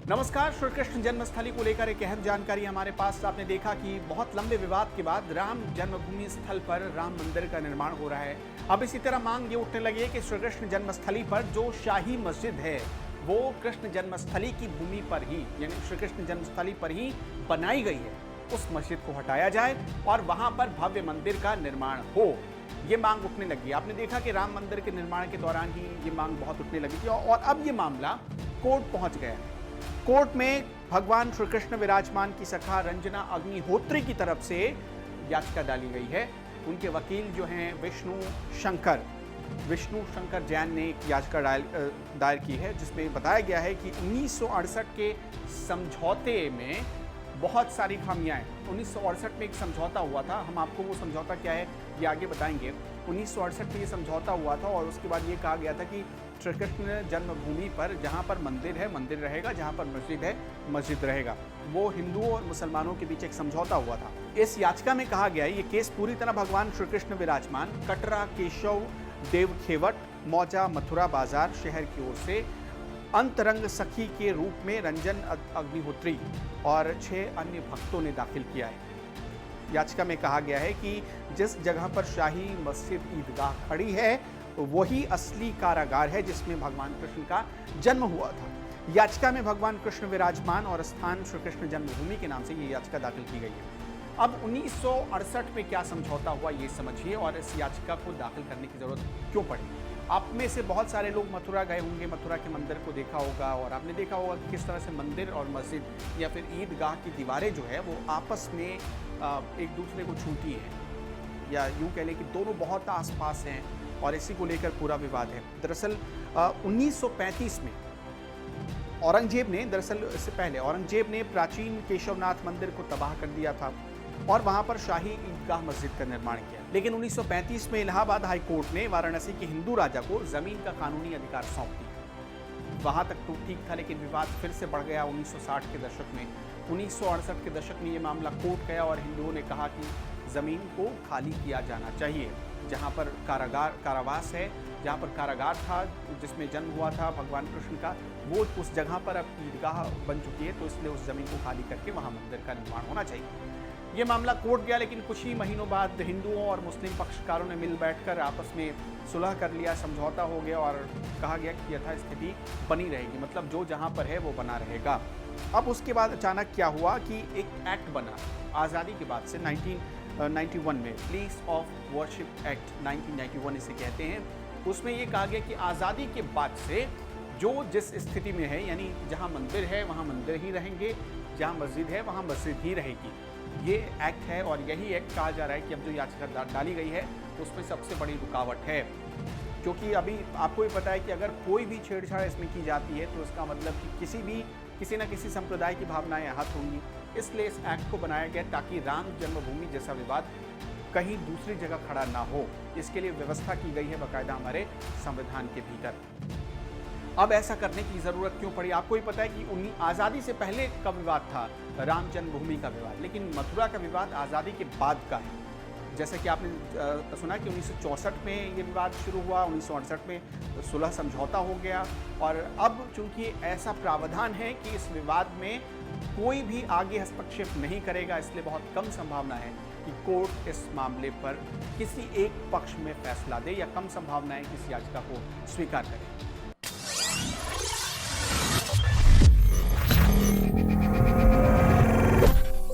नमस्कार। श्री कृष्ण जन्मस्थली को लेकर एक अहम जानकारी हमारे पास। आपने देखा कि बहुत लंबे विवाद के बाद राम जन्मभूमि स्थल पर राम मंदिर का निर्माण हो रहा है। अब इसी तरह मांग ये उठने लगी है कि श्री कृष्ण जन्मस्थली पर जो शाही मस्जिद है वो कृष्ण जन्मस्थली की भूमि पर ही, यानी श्री कृष्ण जन्मस्थली पर ही बनाई गई है, उस मस्जिद को हटाया जाए और वहां पर भव्य मंदिर का निर्माण हो। ये मांग उठने लगी। आपने देखा कि राम मंदिर के निर्माण के दौरान ही ये मांग बहुत उठने लगी थी और अब ये मामला कोर्ट पहुंच गया है। कोर्ट में भगवान श्री कृष्ण विराजमान की सखा रंजना अग्निहोत्री की तरफ से याचिका डाली गई है। उनके वकील जो हैं विष्णु शंकर जैन ने एक याचिका दायर की है, जिसमें बताया गया है कि 1968 के समझौते में बहुत सारी खामियां हैं। 1968 में एक समझौता हुआ था, हम आपको वो समझौता क्या है ये आगे बताएंगे। 1968 में ये समझौता हुआ था और उसके बाद ये कहा गया था कि श्री कृष्ण जन्मभूमि पर जहाँ पर मंदिर है मंदिर रहेगा, जहाँ पर मस्जिद है मस्जिद रहेगा। वो हिंदुओं और मुसलमानों के बीच एक समझौता हुआ था। इस याचिका में कहा गया है ये केस पूरी तरह भगवान श्री कृष्ण विराजमान कटरा केशव देवखेवट मौजा मथुरा बाजार शहर की ओर से अंतरंग सखी के रूप में रंजन अग्निहोत्री और 6 अन्य भक्तों ने दाखिल किया है। याचिका में कहा गया है कि जिस जगह पर शाही मस्जिद ईदगाह खड़ी है वही असली कारागार है जिसमें भगवान कृष्ण का जन्म हुआ था। याचिका में भगवान कृष्ण विराजमान और स्थान श्री कृष्ण जन्मभूमि के नाम से ये याचिका दाखिल की गई है। अब 1968 में क्या समझौता हुआ ये समझिए और इस याचिका को दाखिल करने की जरूरत क्यों पड़ी। आप में से बहुत सारे लोग मथुरा गए होंगे, मथुरा के मंदिर को देखा होगा और आपने देखा होगा कि किस तरह से मंदिर और मस्जिद या फिर ईदगाह की दीवारें जो है वो आपस में एक दूसरे को छूती है, या यूँ कह लें कि दोनों बहुत आसपास हैं और इसी को लेकर पूरा विवाद है। दरअसल 1935 में औरंगजेब ने प्राचीन केशवनाथ मंदिर को तबाह कर दिया था और वहां पर शाही ईदगाह मस्जिद का निर्माण किया। लेकिन 1935 में इलाहाबाद हाई कोर्ट ने वाराणसी के हिंदू राजा को जमीन का कानूनी अधिकार सौंप दिया। वहां तक तो ठीक था, लेकिन विवाद फिर से बढ़ गया 1960 के दशक में। 1968 के दशक में ये मामला कोर्ट गया और हिंदुओं ने कहा कि जमीन को खाली किया जाना चाहिए। जहाँ पर कारावास है, जहाँ पर कारागार था जिसमें जन्म हुआ था भगवान कृष्ण का, वो उस जगह पर अब ईदगाह बन चुकी है, तो इसलिए उस जमीन को खाली करके वहाँ मंदिर का निर्माण होना चाहिए। ये मामला कोर्ट गया, लेकिन कुछ ही महीनों बाद हिंदुओं और मुस्लिम पक्षकारों ने मिल बैठकर आपस में सुलह कर लिया, समझौता हो गया और कहा गया कि यथास्थिति बनी रहेगी, मतलब जो जहाँ पर है वो बना रहेगा। अब उसके बाद अचानक क्या हुआ कि एक एक्ट बना आज़ादी के बाद से 1991 में, प्लेस ऑफ वर्शिप एक्ट 1991 इसे कहते हैं। उसमें ये कहा गया कि आज़ादी के बाद से जो जिस स्थिति में है, यानी जहाँ मंदिर है वहाँ मंदिर ही रहेंगे, जहाँ मस्जिद है वहाँ मस्जिद ही रहेगी। ये एक्ट है और यही एक्ट कहा जा रहा है कि अब जो याचिका डाली गई है उसमें सबसे बड़ी रुकावट है, क्योंकि अभी आपको भी पता है कि अगर कोई भी छेड़छाड़ इसमें की जाती है तो इसका मतलब कि किसी न किसी संप्रदाय की भावनाएं आहत होंगी। इसलिए इस एक्ट को बनाया गया ताकि राम जन्मभूमि जैसा विवाद कहीं दूसरी जगह खड़ा ना हो। इसके लिए व्यवस्था की गई है बाकायदा हमारे संविधान के भीतर। अब ऐसा करने की जरूरत क्यों पड़ी? आपको ही पता है कि आज़ादी से पहले का विवाद था राम जन्मभूमि का विवाद, लेकिन मथुरा का विवाद आज़ादी के बाद का है। जैसे कि आपने सुना कि 1964 में ये विवाद शुरू हुआ, 1968 में सुलह समझौता हो गया और अब चूंकि ऐसा प्रावधान है कि इस विवाद में कोई भी आगे हस्तक्षेप नहीं करेगा, इसलिए बहुत कम संभावना है कि कोर्ट इस मामले पर किसी एक पक्ष में फैसला दे या कम संभावना है कि इस याचिका को स्वीकार करे।